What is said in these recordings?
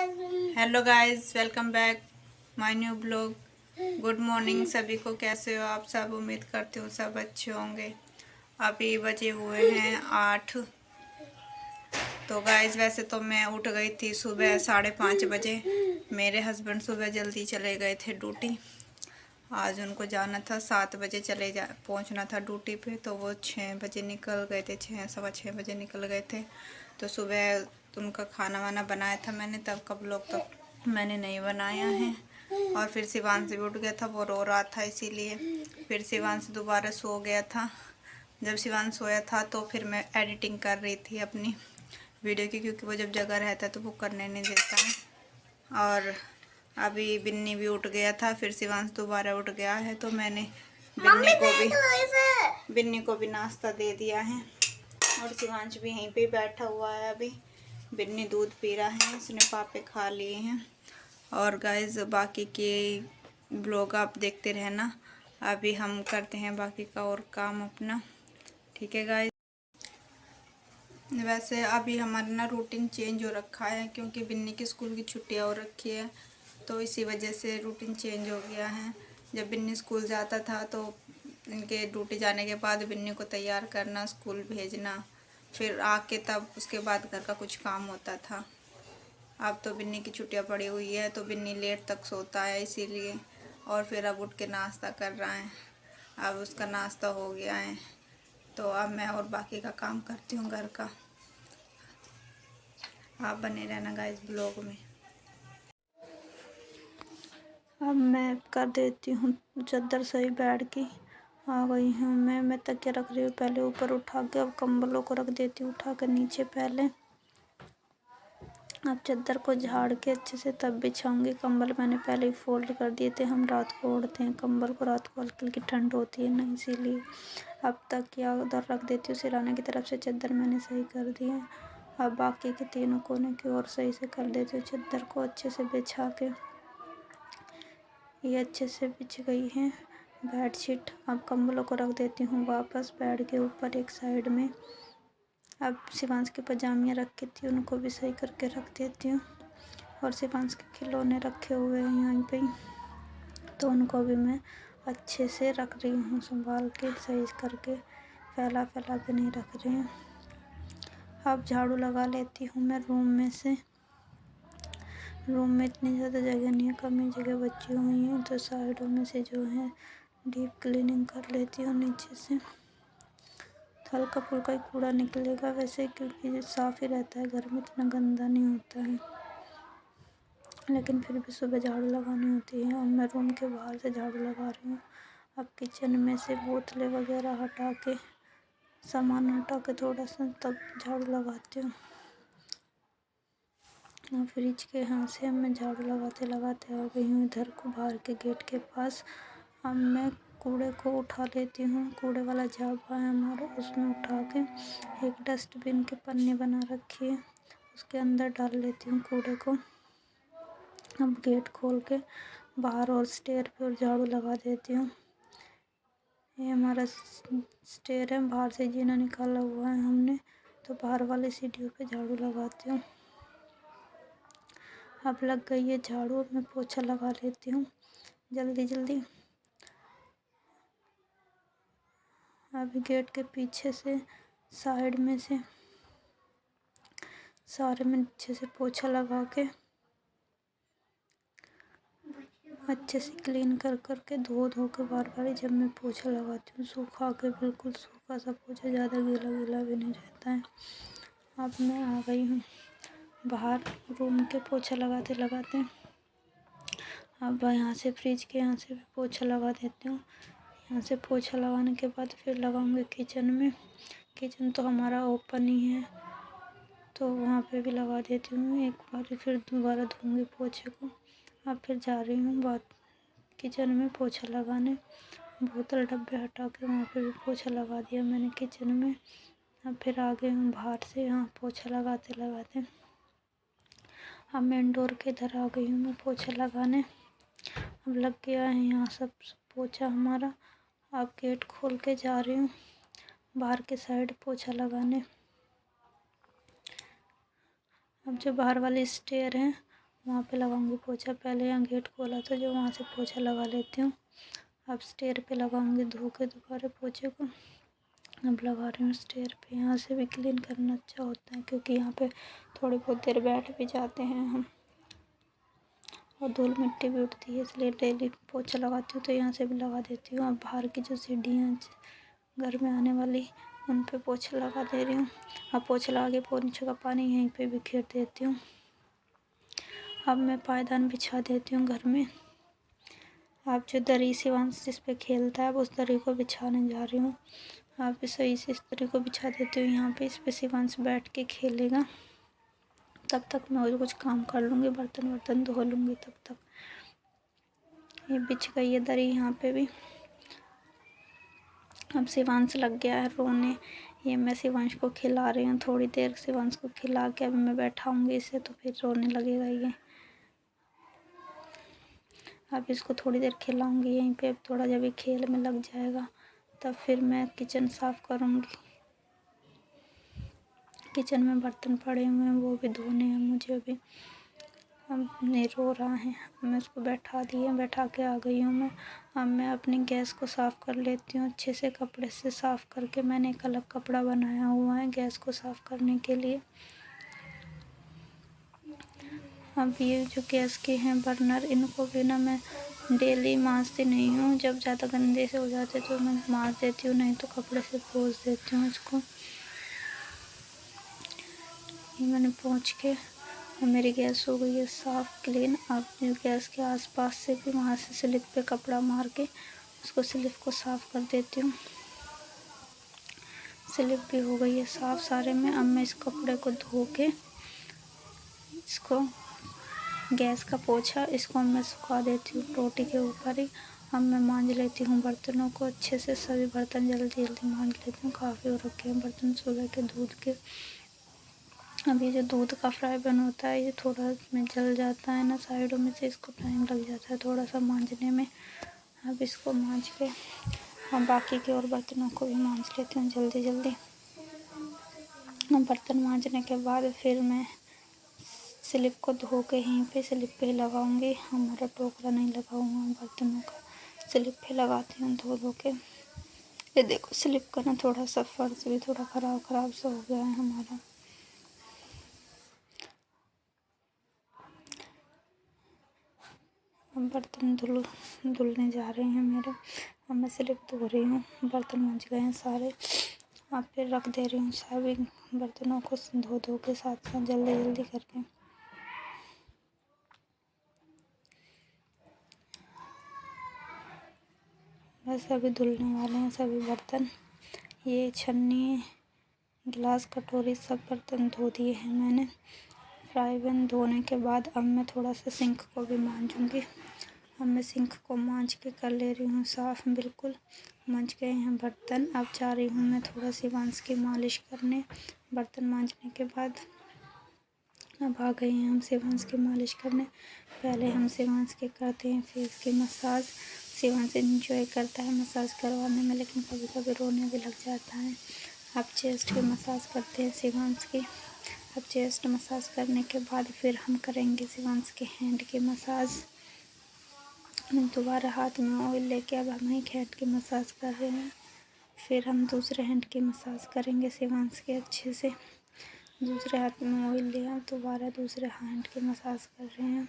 Hello guys, welcome back my new blog. Good morning सभी को। कैसे हो आप सब? उम्मीद करती हूँ सब अच्छे होंगे। अभी बजे हुए हैं 8। तो गाइस वैसे तो मैं उठ गई थी सुबह 5:30 बजे। मेरे हस्बैंड सुबह जल्दी चले गए थे ड्यूटी। आज उनको जाना था 7 बजे पहुंचना था ड्यूटी पे। तो वो 6 बजे निकल गए थे, 6 सवा 6 बजे निकल गए थे। तो सुबह उनका खाना वाना बनाया था मैंने, तब कब लोग तो मैंने नहीं बनाया है। और फिर शिवांश भी उठ गया था, वो रो रहा था इसीलिए। फिर शिवांश दोबारा सो गया था। जब शिवांश सोया था तो फिर मैं एडिटिंग कर रही थी अपनी वीडियो की, क्योंकि वो जब जगह रहता है तो वो करने नहीं देता है। और अभी बिन्नी भी उठ गया था, फिर शिवांश दोबारा उठ गया है तो मैंने बिन्नी को भी नाश्ता दे दिया है। और शिवांश भी यहीं पे बैठा हुआ है अभी। बिन्नी दूध पी रहा है, उसने पापे खा लिए हैं। और गाइस बाकी के ब्लॉग आप देखते रहना। अभी हम करते हैं बाकी का और काम अपना, ठीक है गाइस। वैसे अभी हमारा ना रूटीन चेंज हो रखा है, क्योंकि बिन्नी की स्कूल की छुट्टियां हो रखी है, तो इसी वजह से रूटीन चेंज हो गया है। जब बिन्नी स्कूल जाता था तो इनके ड्यूटी जाने के बाद बिन्नी को तैयार करना, स्कूल भेजना, फिर आके तब उसके बाद घर का कुछ काम होता था। अब तो बिन्नी की छुट्टियां पड़ी हुई है तो बिन्नी लेट तक सोता है इसीलिए। और फिर अब उठ के नाश्ता कर रहा है। अब उसका नाश्ता हो गया है तो अब मैं और बाकी का काम करती हूँ घर का। आप बने रहना गाइस ब्लॉग में। अब मैं कर देती हूँ चादर सही बेड की। आ गई हूँ मैं तकिया रख रही हूँ पहले ऊपर उठा के, अब कंबलों को रख देती हूँ उठा कर नीचे पहले। अब चादर को झाड़ के अच्छे से तब बिछाऊंगी। कंबल मैंने पहले ही फोल्ड कर दिए थे, हम रात को ओढ़ते हैं कंबल को, रात को हल्की हल्की ठंड होती है ना, इसीलिए। अब तकिया उधर रख देती हूँ, सिराने की तरफ से चादर मैंने सही कर दी है। अब बाकी के तीनों कोने की ओर सही से कर देती हूँ चादर को अच्छे से बिछा के। ये अच्छे से बिछ गई है बेडशीट। अब कंबलों को रख देती हूँ वापस बेड के ऊपर एक साइड में। अब शिवांश की पजामियाँ रखी थी उनको भी सही करके रख देती हूँ। और शिवांश के खिलौने रखे हुए हैं यहाँ पे, तो उनको भी मैं अच्छे से रख रही हूँ संभाल के, सही करके, फैला फैला के नहीं रख रही हूँ। अब झाड़ू लगा लेती हूँ मैं रूम में से। रूम में इतनी ज़्यादा जगह नहीं है, कम ही जगह बची हुई है, तो साइडों में से जो है डीप क्लीनिंग कर लेती हूँ नीचे से। हल्का फुल्का ही कूड़ा निकलेगा वैसे, क्योंकि साफ़ ही रहता है घर में, इतना गंदा नहीं होता है। लेकिन फिर भी सुबह झाड़ू लगानी होती है। और मैं रूम के बाहर से झाड़ू लगा रही हूँ। अब किचन में से बोतलें वगैरह हटा के, सामान हटा के थोड़ा सा, तब झाड़ू लगाती हूँ। और फ्रिज के यहाँ से मैं झाड़ू लगाते लगाते आ गई हूँ इधर को बाहर के गेट के पास। अब मैं कूड़े को उठा लेती हूँ, कूड़े वाला झापा है हमारा, उसमें उठा के एक डस्टबिन के पन्ने बना रखी है, उसके अंदर डाल लेती हूँ कूड़े को। अब गेट खोल के बाहर और स्टेयर पे और झाड़ू लगा देती हूँ। ये हमारा स्टेयर है, बाहर से जीना निकाला हुआ है हमने, तो बाहर वाले सीढ़ियों पे झाड़ू लगाती हूँ। अब लग गई है झाड़ू, अब मैं पोछा लगा लेती हूँ जल्दी जल्दी। अभी गेट के पीछे से साइड में से सारे में अच्छे से पोछा लगा के अच्छे से क्लीन कर के धो के बार बार जब मैं पोछा लगाती हूँ सूखा के, बिल्कुल सूखा सा पोछा, ज़्यादा गीला गीला भी नहीं रहता है। अब मैं आ गई हूँ बाहर रूम के पोछा लगाते लगाते। अब यहाँ से फ्रिज के यहाँ से भी पोछा लगा देती हूँ। यहाँ से पोछा लगाने के बाद फिर लगाऊंगी किचन में। किचन तो हमारा ओपन ही है, तो वहाँ पे भी लगा देती हूँ एक बार, फिर दोबारा धोऊंगी पोछे को। अब फिर जा रही हूँ बात किचन में पोछा लगाने। बोतल डब्बे हटा के वहाँ पे भी पोछा लगा दिया मैंने किचन में। अब फिर आ गई हूँ बाहर से, यहाँ पोछा लगाते लगाते। अब मेन डोर के इधर आ गई हूँ मैं पोछा लगाने। अब लग गया है यहाँ सब पोछा हमारा। अब गेट खोल के जा रही हूँ बाहर के साइड पोछा लगाने। अब जो बाहर वाले स्टेयर हैं वहाँ पे लगाऊंगी पोछा। पहले यहाँ गेट खोला था जो वहाँ से पोछा लगा लेती हूँ। अब स्टेयर पे लगाऊंगी धो के दोबारा पोछे को। अब लगा रही हूँ स्टेयर पे। यहाँ से भी क्लीन करना अच्छा होता है क्योंकि यहाँ पे थोड़ी बहुत देर बैठ भी जाते हैं हम और धूल मिट्टी भी उठती है, इसलिए डेली पोछा लगाती हूँ। तो यहाँ से भी लगा देती हूँ। अब बाहर की जो सीढ़ियाँ घर में आने वाली उन पे पोछा लगा दे रही हूँ। अब पोछा लगा के पोछे का पानी यहीं पे बिखेर देती हूँ। अब मैं पायदान बिछा देती हूँ घर में। अब जो दरी शिवांश जिस पे खेलता है अब उस दरी को बिछाने जा रही हूँ। अब सही से इस दरी को बिछा देती हूँ यहाँ पे। इस पे शिवांश बैठ के खेलेगा। तब तक मैं और कुछ काम कर लूँगी, बर्तन वर्तन धो लूँगी तब तक। ये बिछ गई है दरी यहाँ पे भी। अब शिवांश लग गया है रोने। ये मैं शिवांश को खिला रही हूँ। थोड़ी देर शिवांश को खिला के अब मैं बैठाऊँगी इसे, तो फिर रोने लगेगा ये। अब इसको थोड़ी देर खिलाऊँगी यहीं पे। अब थोड़ा जब ये खेल में लग जाएगा तब फिर मैं किचन साफ़ करूँगी। किचन में बर्तन पड़े हुए हैं, वो भी धोने हैं मुझे अभी। अब नहीं रो रहा है। मैं उसको बैठा के आ गई हूँ मैं। अब मैं अपनी गैस को साफ़ कर लेती हूँ अच्छे से। कपड़े से साफ़ करके मैंने एक अलग कपड़ा बनाया हुआ है गैस को साफ़ करने के लिए। अब ये जो गैस के हैं बर्नर, इनको भी ना मैं डेली मांजती नहीं हूँ। जब ज़्यादा गंदे से हो जाते तो मैं मांज देती हूँ, नहीं तो कपड़े से पोंछ देती हूँ इसको। ये मैंने पोंछ के और मेरी गैस हो गई है साफ़ क्लीन। अब गैस के आसपास से भी वहाँ से स्लिप पे कपड़ा मार के उसको स्लिप को साफ़ कर देती हूँ। स्लिप भी हो गई है साफ़ सारे में। अब मैं इस कपड़े को धो के इसको गैस का पोछा इसको मैं सुखा देती हूँ टोटी के ऊपर ही। अब मैं मांज लेती हूँ बर्तनों को अच्छे से। सभी बर्तन जल्दी जल्दी मांज लेती हूँ। काफ़ी हो रखे हैं बर्तन सुबह के दूध के। अब ये जो दूध का फ्राई पैन होता है ये थोड़ा में जल जाता है ना साइडों में से, इसको टाइम लग जाता है थोड़ा सा मांजने में। अब इसको मांज के हम बाकी के और बर्तनों को भी मांज लेती हूँ जल्दी जल्दी। बर्तन मांजने के बाद फिर मैं स्लिप को धो के यहीं पे स्लिप पे लगाऊंगी। हमारा टोकरा नहीं लगा हुआ बर्तनों का, स्लिप पे लगाती हूँ धो धो के। ये देखो स्लिप का ना थोड़ा सा फर्श भी थोड़ा ख़राब सा हो गया है हमारा। अब बर्तन धुलने जा रहे हैं मेरे। अब मैं स्लिप धो रही हूँ, बर्तन मंज गए हैं सारे। अब फिर रख दे रही हूँ सभी बर्तनों को धो धो के साथ साथ जल्दी जल्दी करके। बस अभी धुलने वाले हैं सभी बर्तन। ये छन्नी गिलास कटोरी सब बर्तन धो दिए हैं मैंने। फ्राई पैन धोने के बाद अब मैं थोड़ा सा सिंक को भी मांजूंगी। अब मैं सिंक को मांज के कर ले रही हूँ साफ़। बिल्कुल मंज गए हैं बर्तन। अब जा रही हूँ मैं थोड़ा शिवांश की मालिश करने बर्तन मांजने के बाद। अब आ गए हैं हम शिवांश की मालिश करने। पहले हम शिवांश के करते हैं फेस की मसाज। शिवांश एंजॉय करता है मसाज करवाने में, लेकिन कभी कभी रोने भी लग जाता है। अब चेस्ट की मसाज करते हैं शिवांश की। अब चेस्ट मसाज करने के बाद फिर हम करेंगे शिवांश के हैंड की मसाज। दोबारा हाथ में ऑयल लेके अब हम एक हैंड की मसाज कर रहे हैं। फिर हम दूसरे हैंड की मसाज करेंगे शिवांश के अच्छे से। दूसरे हाथ में ऑयल लिया, दोबारा दूसरे हैंड की मसाज कर रहे हैं।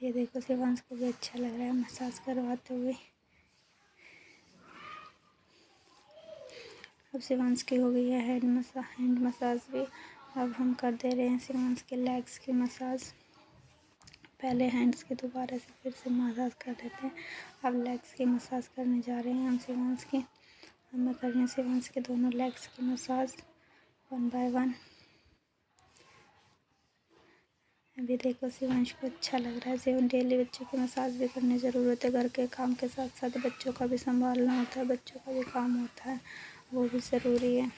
ये देखो शिवांश को भी अच्छा लग रहा है मसाज करवाते हुए। अब शिवांश की हो गई है हैंड मसाज भी। अब हम कर दे रहे हैं शिवांश के लेग्स की मसाज। पहले हैंड्स के दोबारा से फिर से मसाज कर देते हैं। अब लेग्स की मसाज करने जा रहे हैं हम शिवांश की। अब मैं कर रही हूँ शिवांश के दोनों लेग्स की मसाज 1 बाय 1। अभी देखो शिवांश को अच्छा लग रहा है। शिवांश डेली बच्चों की मसाज भी करनी ज़रूरत है। घर के काम के साथ साथ बच्चों का भी संभालना होता है, बच्चों का भी काम होता है, वो भी ज़रूरी है।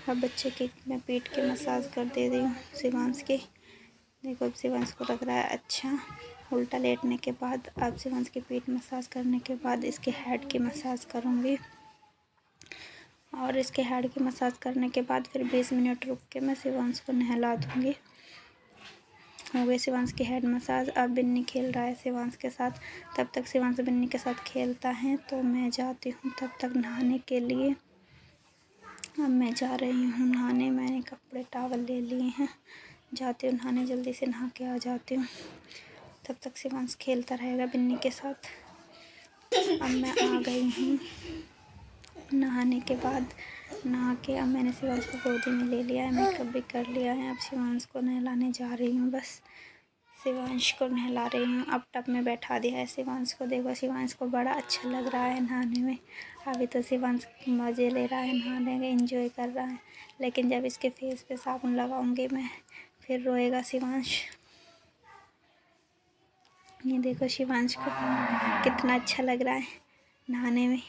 अब बच्चे की मैं पीठ की मसाज कर दे रही हूँ शिवांश की। देखो अब शिवांश को लग रहा है अच्छा। उल्टा लेटने के बाद अब शिवांश की पीठ मसाज करने के बाद इसके हेड की मसाज करूँगी। और इसके हेड की मसाज करने के बाद फिर 20 मिनट रुक के मैं शिवांश को नहला दूँगी। हो गई शिवांश की हेड मसाज। अब बिन्नी खेल रहा है शिवांश के साथ। तब तक शिवांश बिन्नी के साथ खेलता है तो मैं जाती हूँ तब तक नहाने के लिए। अब मैं जा रही हूँ नहाने। मैंने कपड़े टॉवल ले लिए हैं। जाती हूँ नहाने, जल्दी से नहा के आ जाती हूँ। तब तक शिवांश खेलता रहेगा बिन्नी के साथ। अब मैं आ गई हूँ नहाने के बाद। नहा के अब मैंने शिवांश को गोदी में ले लिया है, मेकअप भी कर लिया है। अब शिवांश को नहलाने जा रही हूँ। बस शिवांश को नहला रही हूँ। अब टब में बैठा दिया है शिवांश को। देखो शिवांश को बड़ा अच्छा लग रहा है नहाने में। अभी तो शिवांश मज़े ले रहा है नहाने में, एंजॉय कर रहा है। लेकिन जब इसके फेस पे साबुन लगाऊंगी मैं फिर रोएगा शिवांश। ये देखो शिवांश को कितना अच्छा लग रहा है नहाने में।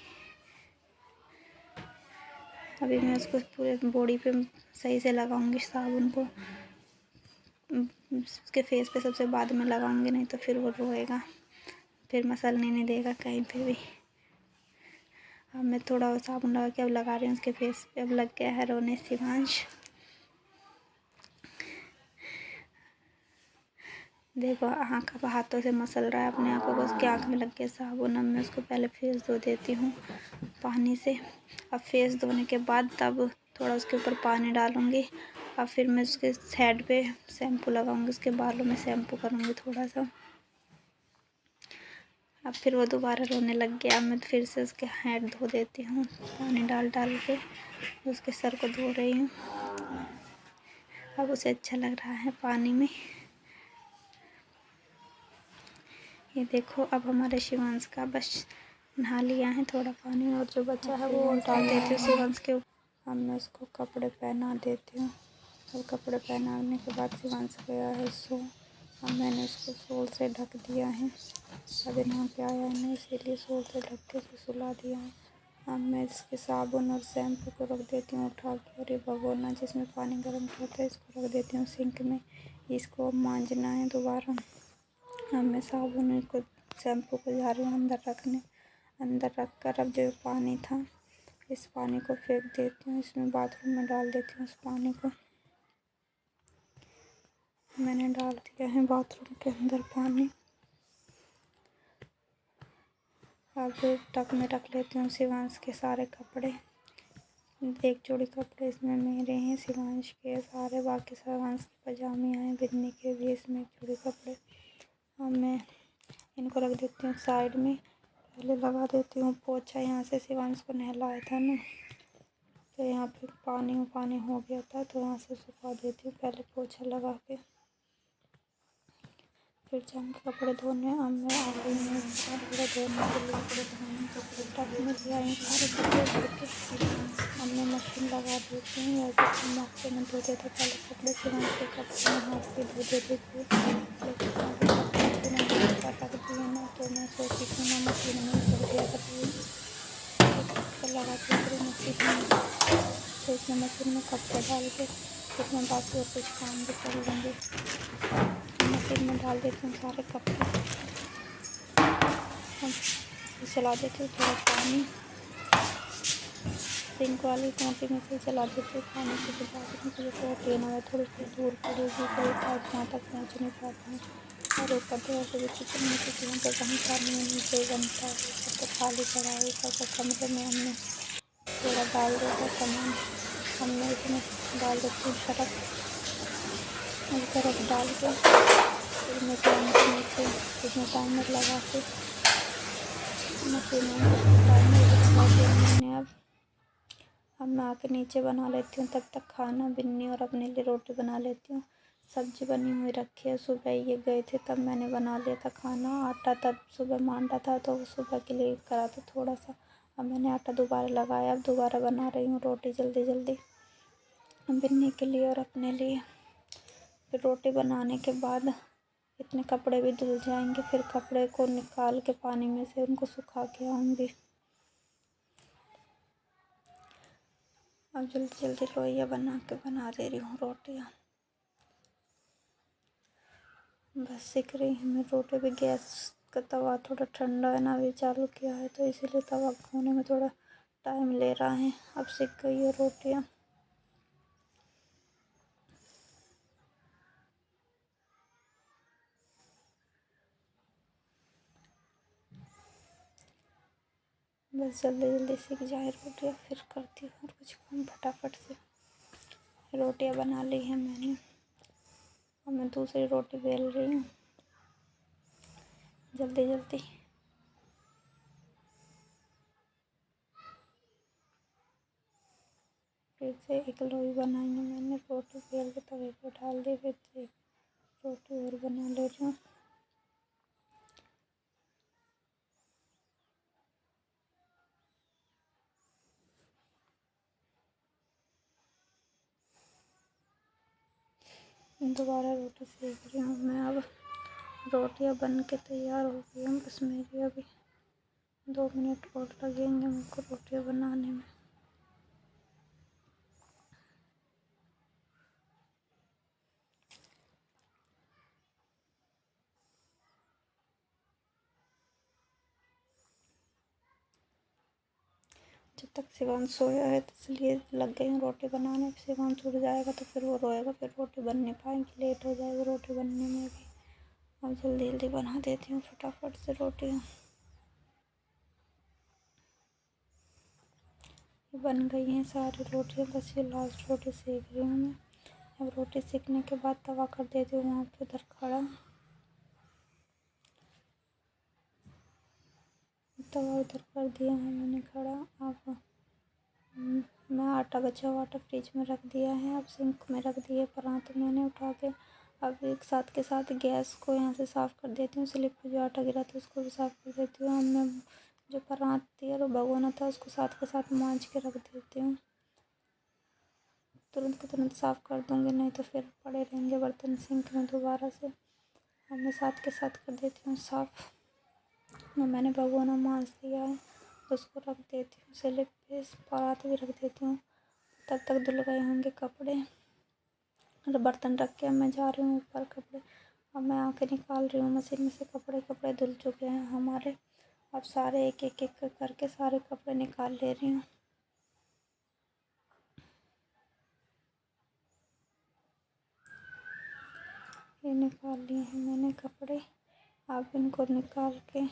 अभी मैं उसको पूरे बॉडी पे सही से लगाऊंगी साबुन को। उसके फेस पे सबसे बाद में लगाऊंगी, नहीं तो फिर वो रोएगा, फिर मसलने नहीं देगा कहीं पे भी। अब मैं थोड़ा और साबुन लगा के अब लगा रही हूँ उसके फेस पे। अब लग गया है रोने शिवांश। देखो आँख अब हाथों से मसल रहा है अपने आँखों को। उसकी आँख में लग गया साबुन। अब मैं उसको पहले फेस धो देती हूँ पानी से। अब फेस धोने के बाद तब थोड़ा उसके ऊपर पानी डालूँगी। अब फिर मैं उसके हेड पे शैम्पू लगाऊँगी, उसके बालों में शैम्पू करूँगी थोड़ा सा। अब फिर वो दोबारा रोने लग गया। अब मैं फिर से उसके हेड धो देती हूँ पानी डाल के। उसके सर को धो रही हूँ। अब उसे अच्छा लग रहा है पानी में। ये देखो अब हमारे शिवांश का बस नहा लिया है। थोड़ा पानी और जो बचा है वो डाल देती हूँ शिवांश के ऊपर। अब मैं उसको कपड़े पहना देती हूँ। और कपड़े पहनाने के बाद शिवांश गया है सो। अब मैंने उसको शॉल से ढक दिया है। अभी नहा के आया है ना, इसीलिए शॉल से ढक के सुला दिया है। अब मैं इसके साबुन और शैम्पू को रख देती हूँ उठा के। और ये भगोना जिसमें पानी गर्म करता है इसको रख देती हूँ सिंक में। इसको अब मांजना है दोबारा। अब मैं साबुन को शैम्पू को जा रही हूँ अंदर रखने। अंदर रख कर अब जो पानी था इस पानी को फेंक देती हूँ, इसमें बाथरूम में डाल देती हूँ। इस पानी को मैंने डाल दिया है बाथरूम के अंदर पानी। अब टब में रख लेती हूँ शिवांश के सारे कपड़े। एक जोड़ी कपड़े इसमें मेरे हैं, शिवांश के सारे, बाकी शिवांश के पजामे आए, बिन्नी के भी इसमें एक जोड़ी कपड़े। अब मैं इनको रख देती हूँ साइड में। पहले लगा देती हूँ पोछा। यहाँ से शिवांश को नहलाया था ना, तो यहाँ पे पानी पानी हो गया था, तो यहाँ से सुखा देती हूँ पहले पोछा लगा के। फिर जाऊँगी कपड़े धोने। अब मैं आ गई हूँ कपड़े धोने के लिए। टब में ले आई सारे कपड़े भर के। अब मैं मशीन लगा देती हूँ। वैसे तो हाथ से मैं धो देती पहले कपड़े। शिवांश के कपड़े मैं हाथ से धो देती थी, लेकिन अभी कपड़े मैंने ऊपर रख दिए ना, तो मैं सोची थी मैं मशीन में ही कर दिया करती तो लगाती हूँ मशीन में। तो इसमें मशीन में कपड़े डाल के फिर मैं बाकी और कुछ काम भी कर लूँगी। मशीन में डाल देती हूँ सारे कपड़े। चला देती हूँ थोड़ा पानी। सिंक वाली टोंटी में से चला देती हूँ पानी से बचा देती हूँ, तो टोंटी ना हो, थोड़ी सी दूर पड़ेगी, कोई पाइप वहाँ तक पहुँच नहीं पाता है। और ऊपर तो वैसे भी किचन में किसी जगह पानी नीचे बनता है, ऊपर तो खाली पड़ा है। ऊपर का कमरे में हमने थोड़ा डाल देता सामान। हमने इसमें डाल देती हूँ सरफ। सरफ डाल के फिर मैं फैन के नीचे इसमें टाइमर लगा के मशीन में टाइमर भी लगा दिया मैंने। अब मैं आके नीचे बना लेती हूँ। तब तक खाना बिन्नी और अपने लिए रोटी बना लेती हूँ। सब्जी बनी हुई रखी है, सुबह ये गए थे तब मैंने बना लिया था खाना। आटा तब सुबह मांडा था तो सुबह के लिए करा था थोड़ा सा। अब मैंने आटा दोबारा लगाया। अब दोबारा बना रही हूँ रोटी जल्दी जल्दी बिन्नी के लिए और अपने लिए। फिर रोटी बनाने के बाद इतने कपड़े भी धुल जाएंगे, फिर कपड़े को निकाल के पानी में से उनको सुखा के आऊँगी। अब जल्दी जल्दी लोइया बना दे रही हूँ रोटियाँ। बस सीख रही हूँ मैं रोटी भी। गैस का तवा थोड़ा ठंडा है ना, अभी चालू किया है, तो इसीलिए तवा होने में थोड़ा टाइम ले रहा है। अब सीख गई है रोटियाँ। बस जल्दी जल्दी सीख जाए रोटियाँ, फिर करती हूँ और कुछ काम फटाफट से। रोटियाँ बना ली हैं मैंने, और मैं दूसरी रोटी बेल रही हूँ जल्दी जल्दी। फिर से एक लोई बनाई है मैंने, रोटी बेल के तवे पे डाल दी, फिर से एक रोटी और बना ले रही हूँ। दोबारा रोटी सेक रही हूँ मैं। अब रोटियाँ बन के तैयार हो गई हैं, बस मेरी अभी 2 मिनट और लगेंगे मुझको रोटियाँ बनाने में। जब तक शिवांश सोया है तो इसलिए लग गई हूँ रोटी बनाने। शिवांश उठ जाएगा तो फिर वो रोएगा, फिर रोटी बन नहीं पाएगी, लेट हो जाएगी रोटी बनने में भी। अब जल्दी जल्दी बना देती हूँ फटाफट से रोटियाँ। बन गई हैं सारी रोटियाँ, बस ये लास्ट रोटी सेक रही हूँ मैं। अब रोटी सेकने के बाद तवा कर देती हूँ वहाँ पे उधर खड़ा। तवा उधर कर दिया है मैंने खड़ा। अब मैं आटा बचा हुआ आटा फ्रिज में रख दिया है, अब सिंक में रख दिए परात मैंने उठा के। अब एक साथ के साथ गैस को यहाँ से साफ़ कर देती हूँ, स्लिप पे जो आटा गिरा था उसको भी साफ़ कर देती हूँ। अब मैं जो परात थी और भगोना था उसको साथ के साथ मांज के रख देती हूँ। तुरंत के तुरंत साफ़ कर दूँगी, नहीं तो फिर पड़े रहेंगे बर्तन सिंक में दोबारा से। अब मैं साथ के साथ कर देती हूँ साफ़। मैंने भगोना मांज दिया है, उसको रख देती हूँ स्लिप पे, परात भी रख देती हूँ। तब तक धुल गए होंगे कपड़े और बर्तन रख के अब मैं जा रही हूँ ऊपर कपड़े। अब मैं आके निकाल रही हूँ मशीन में से कपड़े। कपड़े धुल चुके हैं हमारे। अब सारे एक एक एक करके सारे कपड़े निकाल ले रही हूँ। ये निकाल लिए हैं मैंने कपड़े। अब इनको निकाल के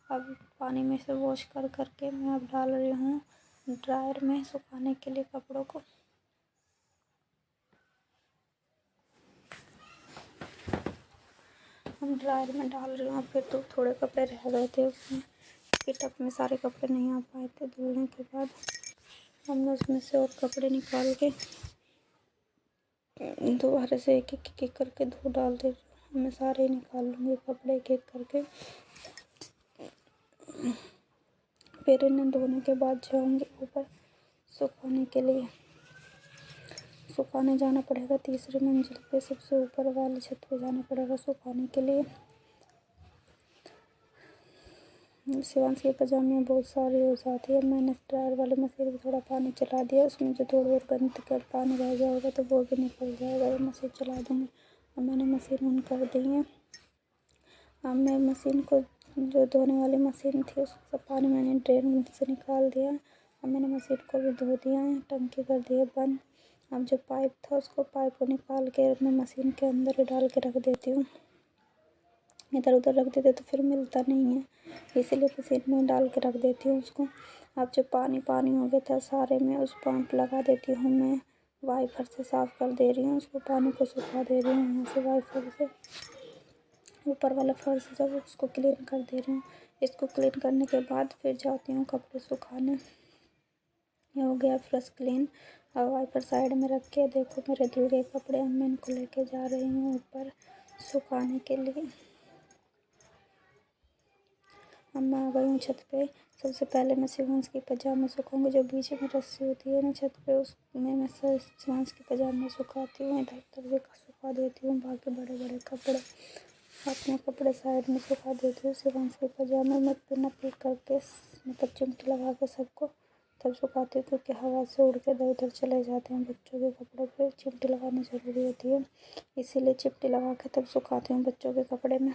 अब पानी में से वॉश कर के मैं अब डाल रही हूँ ड्रायर में सुखाने के लिए कपड़ों को। हम ड्रायर में डाल रही हूँ। फिर तो थोड़े कपड़े रह गए थे उसमें, कि टब में सारे कपड़े नहीं आ पाए थे धुलने के बाद। हमने उसमें से और कपड़े निकाल के दोबारा से एक एक करके धो डाल दे। मैं सारे निकाल लूँगी कपड़े एक एक करके। फिर इन्हें धोने के बाद जाऊँगी ऊपर सुखाने के लिए। सुखाने जाना पड़ेगा तीसरी मंजिल पे, सबसे ऊपर वाली छत पे जाना पड़ेगा सुखाने के लिए। शिवांश की पजामियाँ बहुत सारी हो जाती है। मैंने ड्रायर वाली मशीन में थोड़ा पानी चला दिया, उसमें जो थोड़ा और गंद का पानी रह गया होगा तो वो भी निकल जाएगा। वो मशीन चला दूँगी। और मैंने मशीन ऑन कर दी है। अब मैं मशीन को, जो धोने वाली मशीन थी उसका पानी मैंने ड्रेन से निकाल दिया। अब मैंने मशीन को भी धो दिया है, टंकी कर दी है बंद। अब जो पाइप था उसको पाइप को निकाल के मैं मशीन के अंदर ही डाल के रख देती हूँ। इधर उधर रख देते तो फिर मिलता नहीं है, इसीलिए मशीन में डाल के रख देती हूँ उसको। अब जो पानी पानी हो गया था सारे में, उस पंप लगा देती हूँ मैं। वाइपर से साफ़ कर दे रही हूँ उसको, पानी को सुखा दे रही हूँ यहाँ से वाइपर से। ऊपर वाला फर्श जब उसको क्लीन कर दे रही हूँ। इसको क्लीन करने के बाद फिर जाती हूँ कपड़े सुखाने। ये हो गया फर्श क्लीन। अब वाइपर साइड में रख के, देखो मेरे धुल गए कपड़े। अब मैं इनको लेके जा रही हूँ ऊपर सुखाने के लिए। अब मैं आ गई हूँ छत पे। सबसे पहले मैं शिवांश की पजामे सुखाऊंगी। जो बीच में रस्सी होती है ना छत पे, उसमें मैं शिवांश की पजामे सुखाती हूँ। इधर उधर भी सुखा देती हूँ। बाकी बड़े बड़े कपड़े, अपने कपड़े साइड में सुखा देती हूँ। शिवांश के पजामे में पिन अप करके, मतलब चिमटी लगा के सबको तब सुखाती हूँ, क्योंकि हवा से उड़ के इधर उधर चले जाते हैं। बच्चों के कपड़ों पे चिमटी लगानी ज़रूरी होती है, इसीलिए चिमटी लगा के तब सुखाती हूँ बच्चों के कपड़े में।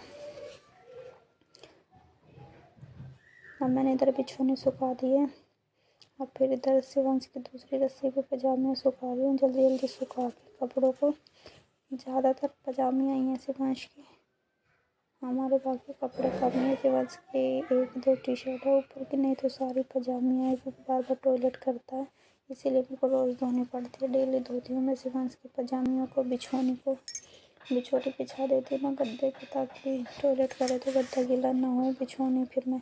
अब मैंने इधर बिछौने सुखा दिए। अब फिर इधर शिवांश की दूसरी रस्सी पे पजामे सुखा रही हूँ जल्दी जल्दी सुखा के कपड़ों को। ज़्यादातर पजामे आई हैं शिवांश की। हमारे बाकी कपड़े कम है, शिवांश की 1-2 टी शर्ट है ऊपर की, नहीं तो सारी पजामी है। वो बार बार टॉयलेट करता है, इसीलिए मेरे को रोज़ धोनी पड़ती है। डेली धोती हूँ मैं शिवांश की पजामियों को, बिछोनी बिछा देती हूँ ना गद्दे पे, ताकि टॉयलेट करे तो गद्दा गीला ना हो। बिछोनी फिर मैं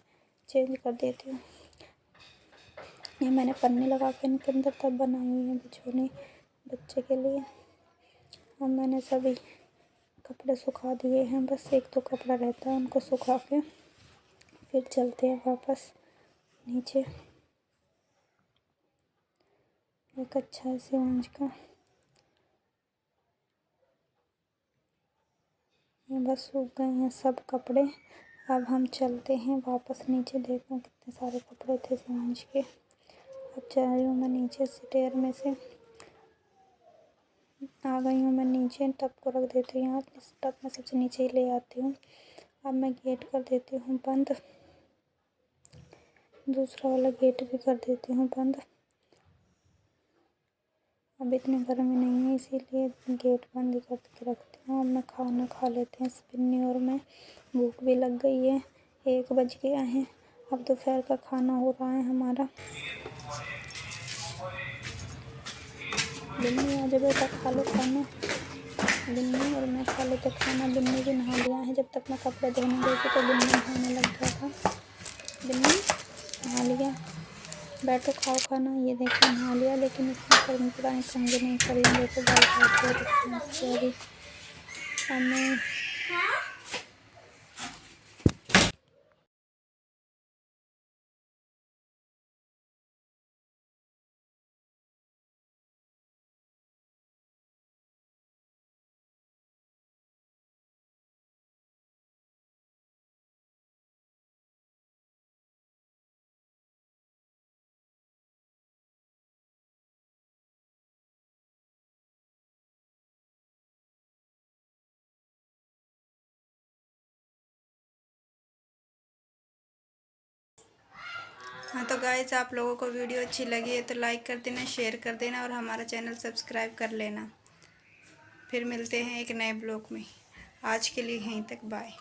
चेंज कर देती हूँ। ये मैंने पन्नी लगा के इनके अंदर तब बनाई हुई है बिछोनी बच्चे के लिए। अब मैंने सभी कपड़े सुखा दिए हैं, बस 1-2 कपड़ा रहता है, उनको सुखा के फिर चलते हैं वापस नीचे। एक अच्छा है शिवांश का, ये बस सूख गए हैं सब कपड़े। अब हम चलते हैं वापस नीचे, देखो कितने सारे कपड़े थे शिवांश के। अब जा रही हूँ मैं नीचे स्टेयर में से, आ गई हूँ मैं नीचे। टब को रख देती हूँ यहाँ, इस टब में सबसे नीचे ही ले आती हूँ। अब मैं गेट कर देती हूँ बंद, दूसरा वाला गेट भी कर देती हूँ बंद। अब इतनी गर्मी नहीं है, इसीलिए गेट बंद ही करके रखती हूँ। अब मैं खाना खा लेते हैं स्पिन्नी और मैं, भूख भी लग गई है, 1 बज गया है। अब दोपहर का खाना हो रहा है हमारा। बिन्नी आ जा बेटा, खा लो खाना। बिन्नी और मैं खा लेते खाना। बिन्नी भी नहा लिया है, जब तक मैं कपड़े धोने गई थी तो बिन्नी नहाने लग गया था। बिन्नी नहा लिया, बैठो खाओ खाना। ये देखो नहा लिया, लेकिन इसमें गर्मी पुरानी कंघी नहीं करेंगे तो बाल काटते रखते हैं। हमें हाँ तो गाइस, आप लोगों को वीडियो अच्छी लगी है तो लाइक कर देना, शेयर कर देना और हमारा चैनल सब्सक्राइब कर लेना। फिर मिलते हैं एक नए ब्लॉग में। आज के लिए यहीं तक, बाय।